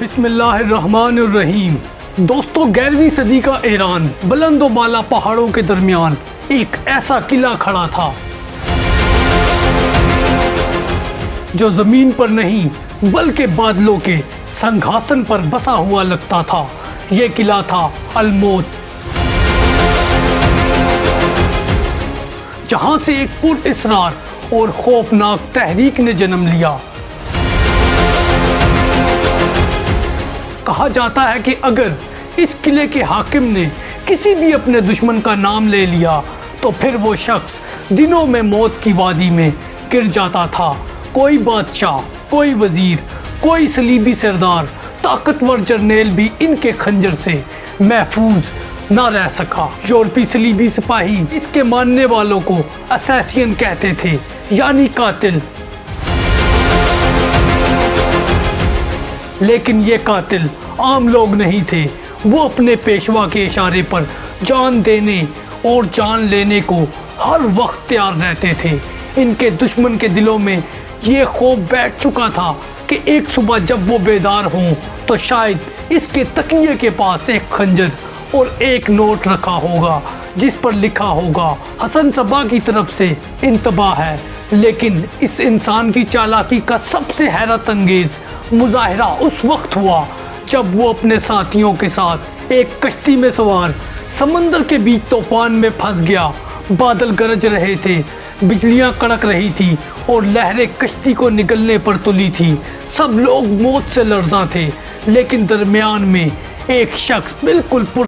بسم اللہ الرحمن الرحیم۔ دوستو، 11ویں صدی کا ایران، بلند و بالا پہاڑوں کے درمیان ایک ایسا قلعہ کھڑا تھا جو زمین پر نہیں بلکہ بادلوں کے سنگھاسن پر بسا ہوا لگتا تھا۔ یہ قلعہ تھا الموت، جہاں سے ایک پر اسرار اور خوفناک تحریک نے جنم لیا۔ کہا جاتا ہے کہ اگر اس قلعے کے حاکم نے کسی بھی اپنے دشمن کا نام لے لیا تو پھر وہ شخص دنوں میں موت کی وادی میں گر جاتا تھا۔ کوئی بادشاہ، کوئی وزیر، کوئی صلیبی سردار، طاقتور جرنیل بھی ان کے خنجر سے محفوظ نہ رہ سکا۔ یورپی صلیبی سپاہی اس کے ماننے والوں کو اسیسین کہتے تھے، یعنی قاتل۔ لیکن یہ قاتل عام لوگ نہیں تھے، وہ اپنے پیشوا کے اشارے پر جان دینے اور جان لینے کو ہر وقت تیار رہتے تھے۔ ان کے دشمن کے دلوں میں یہ خوف بیٹھ چکا تھا کہ ایک صبح جب وہ بیدار ہوں تو شاید اس کے تکیے کے پاس ایک خنجر اور ایک نوٹ رکھا ہوگا جس پر لکھا ہوگا حسن صبا کی طرف سے انتباہ ہے۔ لیکن اس انسان کی چالاکی کا سب سے حیرت انگیز مظاہرہ اس وقت ہوا جب وہ اپنے ساتھیوں کے ساتھ ایک کشتی میں سوار سمندر کے بیچ طوفان میں پھنس گیا۔ بادل گرج رہے تھے، بجلیاں کڑک رہی تھی اور لہریں کشتی کو نگلنے پر تلی تھی۔ سب لوگ موت سے لرزاں تھے، لیکن درمیان میں ایک شخص بالکل